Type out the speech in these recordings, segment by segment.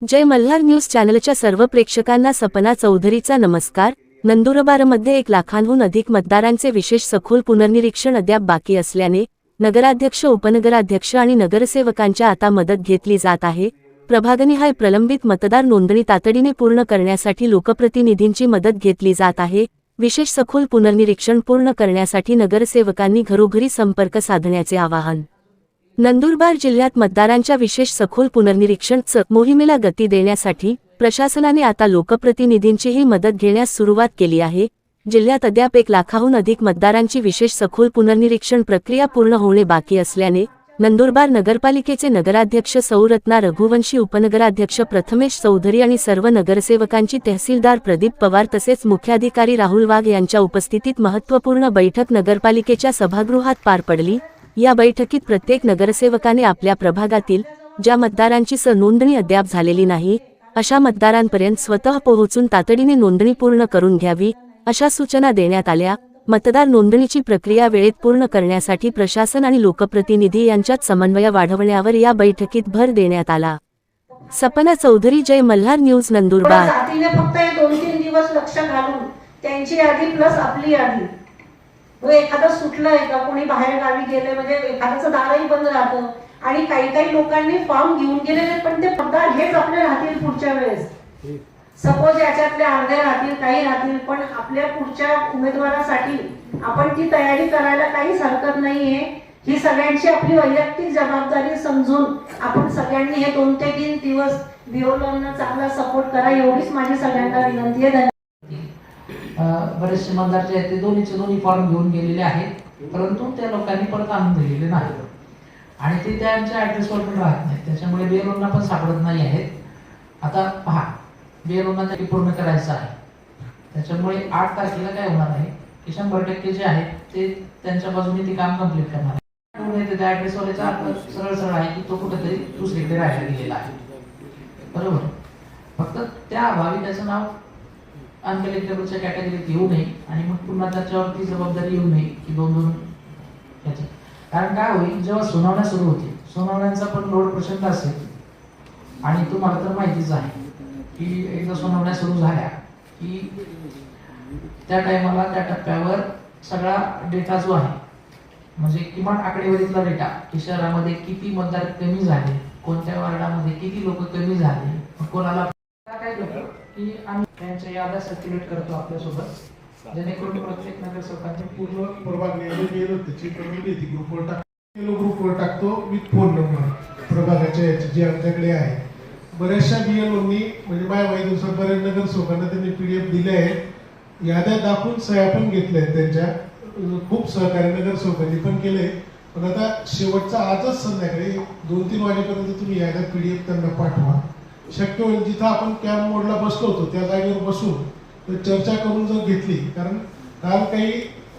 जय Malhar news चॅनलच्या सर्व प्रेक्षकांना सपना चौधरीचा नमस्कार। नंदुरबारमध्ये 1 लाखांहून अधिक मतदारांचे विशेष सखोल पुनर्निरीक्षण अद्याप बाकी असल्याने नगराध्यक्ष, उपनगराध्यक्ष आणि नगरसेवकांच्या आता मदत घेतली जात आहे। प्रभागनिहाय प्रलंबित मतदार नोंदणी तातडीने पूर्ण करण्यासाठी लोकप्रतिनिधींची मदत घेतली जात आहे। विशेष सखोल पुनर्निरीक्षण पूर्ण करण्यासाठी नगरसेवकांनी घरोघरी संपर्क साधण्याचे आवाहन। नंदुरबार जिल्ह्यात मतदारांच्या विशेष सखोल पुनर्निरीक्षण मोहिमेला गती देण्यासाठी प्रशासनाने आता लोकप्रतिनिधींचीही मदत घेण्यास सुरुवात केली आहे। जिल्ह्यात अद्याप 1 लाखाहून अधिक मतदारांची विशेष सखोल पुनर्निरीक्षण प्रक्रिया पूर्ण होणे बाकी असल्याने नंदुरबार नगरपालिकेचे नगराध्यक्ष सौरत्ना रघुवंशी, उपनगराध्यक्ष प्रथमेश चौधरी आणि सर्व नगरसेवकांची तहसीलदार प्रदीप पवार तसेच मुख्याधिकारी राहुल वाघ यांच्या उपस्थितीत महत्त्वपूर्ण बैठक नगरपालिकेच्या सभागृहात पार पडली। या बैठकीत प्रत्येक नगरसेवकाने आपल्या प्रभागातील ज्या मतदारांची नोंदणी अद्याप झालेली नाही अशा मतदारांपर्यंत स्वतः पोहोचून तातडीने नोंदणी पूर्ण करून घ्यावी अशा सूचना देण्यात आल्या। मतदार नोंदणीची प्रक्रिया वेळेत पूर्ण करण्यासाठी प्रशासन आणि लोकप्रतिनिधी यांच्यात समन्वय वाढवण्यावर या बैठकीत भर देण्यात आला। सपना चौधरी, जय मल्हार न्यूज, नंदुरबार। फक्त 2-3 दिवस लक्ष घालून त्यांची यादी प्लस आपली यादी, एखादं सुटलंय का, कोणी बाहेर गावी गेले म्हणजे एखाद्याचं दारही बंद राहतं आणि काही लोकांनी फॉर्म घेऊन गेलेले पण ते मतदार हेच आपले राहतील पुढच्या वेळेस। सपोज याच्यातले अर्धे राहतील, काही राहतील, पण आपल्या पुढच्या उमेदवारासाठी आपण ती तयारी करायला काहीच हरकत नाहीये। ही सगळ्यांची आपली वैयक्तिक जबाबदारी समजून आपण सगळ्यांनी हे 2 ते 3 दिवस बिओलोंना चांगला सपोर्ट करा, एवढीच माझी सगळ्यांना विनंती आहे। बरेचसे मतदार जे आहेत ते दोन्ही फॉर्म घेऊन गेलेले आहेत, परंतु त्या लोकांनी परत आणून दिलेले नाही आणि ते त्यांच्या ऍड्रेसवर पण राहत नाही, त्याच्यामुळे बिएलओंना पण सापडत नाही आहेत। आता पहा, बिएलओंना ते पूर्ण करायचं आहे, त्याच्यामुळे 8 तारखेला काय होणार आहे की 100% जे आहेत ते त्यांच्या बाजूने ते काम कंप्लीट करणार आहे। त्या ऍड्रेसवाल्याचा अर्थ सरळ आहे की तो कुठेतरी दुसरीकडे राहायला गेलेला आहे, बरोबर। फक्त त्या अभावी त्याचं नाव अनकलेक्टेबलच्या कॅटेगरीत येऊ नये आणि मग पुन्हा त्याच्यावरती जबाबदारी येऊ नये की 2-2 याची। कारण काय होईल, जेव्हा सुनावण्या सुरू होतील, सुनावण्यांचा पण लोड प्रचंड असेल आणि तुम्हाला तर माहितीच आहे की एकदा सुनावण्या सुरू झाल्या की त्या टायमाला त्या टप्प्यावर सगळा डेटा जो आहे, म्हणजे किमान आकडेवारीतला डेटा की शहरामध्ये किती मतदार कमी झाले, कोणत्या वार्डामध्ये किती लोक कमी झाले, कोणाला काय करतो की आम्ही त्यांच्या याद्या सर्क्युलेट करतो आपल्यासोबत, जेणेकरून प्रत्येक नगरसेवकांची पूर्ण प्रभाग त्याची प्रगती ग्रुपवर टाकतो विथ फोन नंबर प्रभागाच्या याची जी आमच्याकडे आहे। बऱ्याचशा बिएलओंनी म्हणजे माझ्या दिवसापर्यंत नगरसेवकांना त्यांनी PDF दिले आहेत, याद्या दाखवून सह्या पण घेतल्या आहेत, त्यांच्या खूप सहकार्य नगरसेवकांनी पण केले। पण आता शेवटचा आजच संध्याकाळी 2-3 वाजेपर्यंत तुम्ही याद्या PDF त्यांना पाठवा। शक्य होईल जिथं आपण कॅम्प मोडला बसलो होतो त्या जागेवर बसून चर्चा करून जर घेतली, कारण काल काही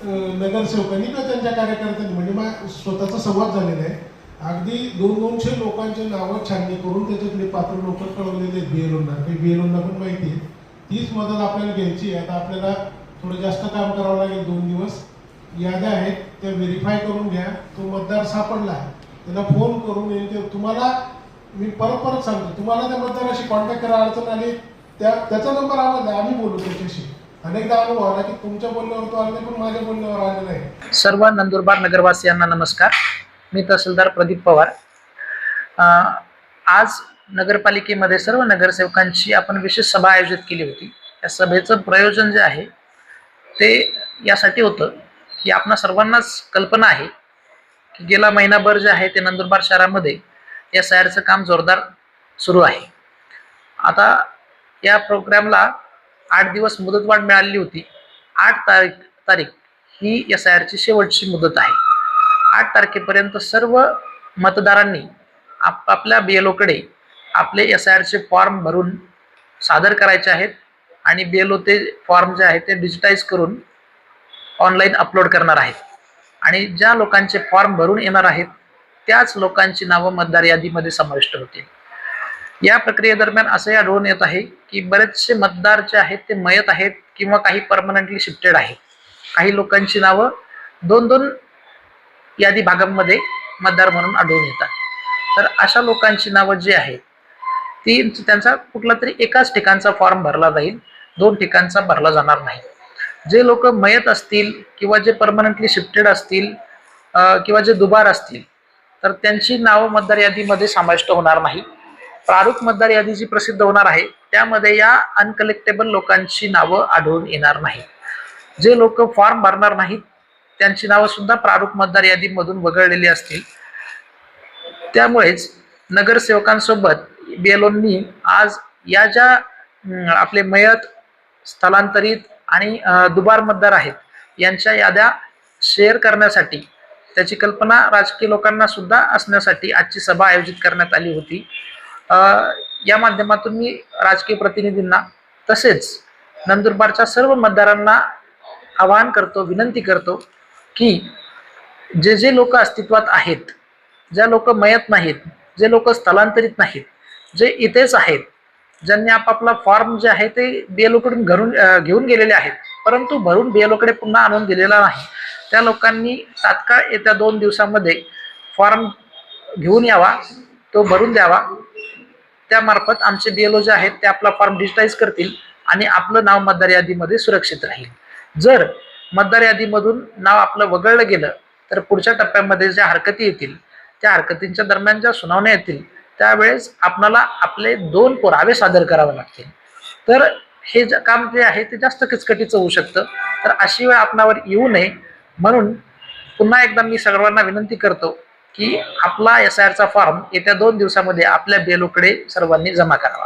नगरसेवकांनी किंवा त्यांच्या कार्यकर्त्यांनी म्हणजे स्वतःचा संवाद झालेला आहे, अगदी 200-200 लोकांचे नावं छाननी करून त्याच्यातले पात्र लोक कळवलेले आहेत बिएलओंना, काही बिएलओंना पण माहिती आहे। तीच मदत आपल्याला घ्यायची आहे। आता आपल्याला थोडं जास्त काम करावं लागेल, 2 दिवस याद्या आहेत त्या व्हेरीफाय करून घ्या। तो मतदार सापडला त्याला फोन करून तुम्हाला मी परत सांगतो, तुम्हाला त्या मतदाराशी कॉन्टॅक्ट करायला अडचण आली त्याचा नंबर आम्हाला, आम्ही बोलू त्याच्याशी। अनेकदा अनुभव आला की तुमच्या बोलण्यावर तो आला नाही पण माझ्या बोलण्यावर आलेला आहे। सर्व नंदुरबार नगरवासियांना नमस्कार, मी तहसीलदार प्रदीप पवार। आज नगरपालिकेमध्ये सर्व नगरसेवकांची आपण विशेष सभा आयोजित केली होती। या सभेचं प्रयोजन जे आहे ते यासाठी होतं की आपणा सर्वांनाच कल्पना आहे की गेला महिनाभर जे आहे ते नंदुरबार शहरामध्ये या SIRचं काम जोरदार सुरू आहे। आता या प्रोग्रामला 8 दिवस मुदतवाढ मिळाली होती। 8 तारीख ही SIRची शेवटची मुदत आहे। 8 तारखेपर्यंत सर्व मतदारांनी आपापल्या BLOकडे आपले SIRचे फॉर्म भरून सादर करायचे आहेत आणि BLO ते फॉर्म जे आहेत ते डिजिटाइज करून ऑनलाईन अपलोड करणार आहेत आणि ज्या लोकांचे फॉर्म भरून येणार आहेत त्याच लोकांची नावं मतदार यादीमध्ये समाविष्ट होतील। या प्रक्रियेदरम्यान असे आढळून येत आहे की बरेचसे मतदार जे आहेत ते मयत आहेत किंवा काही परमनंटली शिफ्टेड आहेत। काही लोकांची नावं 2-2 यादी भागांमध्ये मतदार म्हणून आढळून येतात. तर अशा लोकांची नावं जी आहेत ती त्यांचा कुठला तरी एकाच ठिकाणचा फॉर्म भरला जाईल, 2 ठिकाणचा भरला जाणार नाही. जे लोक मयत असतील किंवा जे परमनंटली शिफ्टेड असतील किंवा जे दुबार असतील तर त्यांची नावं मतदार यादीमध्ये समाविष्ट होणार नाही. प्रारूप मतदार यादी जी प्रसिद्ध होणार आहे त्यामध्ये या अनकलेक्टेबल लोकांची नावं आढळून येणार नाही. जे लोक फॉर्म भरणार नाहीत त्यांची नावं सुद्धा प्रारूप मतदार यादीमधून वगळलेली असतील. त्यामुळेच नगरसेवकांसोबत BLOंनी आज या ज्या आपले मयत, स्थलांतरित आणि दुबार मतदार आहेत यांच्या याद्या शेअर करण्यासाठी, त्याची कल्पना राजकीय लोकांना सुद्धा असण्यासाठी आजची सभा आयोजित करण्यात आली होती. या माध्यमातून मी राजकीय प्रतिनिधींना तसेच नंदुरबारच्या सर्व मतदारांना आवाहन करतो, विनंती करतो की जे लोक अस्तित्वात आहेत, ज्या लोक मयत नाहीत, जे लोक स्थलांतरित नाहीत, जे इथेच आहेत, ज्यांनी आपापला फॉर्म जे आहे ते BLOकडून घेऊन गेलेले आहेत परंतु भरून BLOकडे पुन्हा आणून दिलेला नाही, त्या लोकांनी तात्काळ येत्या 2 दिवसामध्ये फॉर्म घेऊन यावा, तो भरून द्यावा. त्यामार्फत आमचे BLO जे आहेत ते आपला फॉर्म डिजिटाईज करतील आणि आपलं नाव मतदार यादीमध्ये सुरक्षित राहील. जर मतदार यादीमधून नाव आपलं वगळलं गेलं तर पुढच्या टप्प्यामध्ये ज्या हरकती येतील त्या हरकतींच्या दरम्यान ज्या सुनावण्या येतील त्यावेळेस आपल्याला आपले 2 पुरावे सादर करावे लागतील. तर हे काम जे आहे ते जास्त किचकटीचं होऊ शकतं. तर अशी वेळ आपणावर येऊ नये म्हणून पुन्हा एकदा मी सर्वांना विनंती करतो की आपला SIRचा फॉर्म येत्या 2 दिवसामध्ये आपल्या BLOकडे सर्वांनी जमा करावा.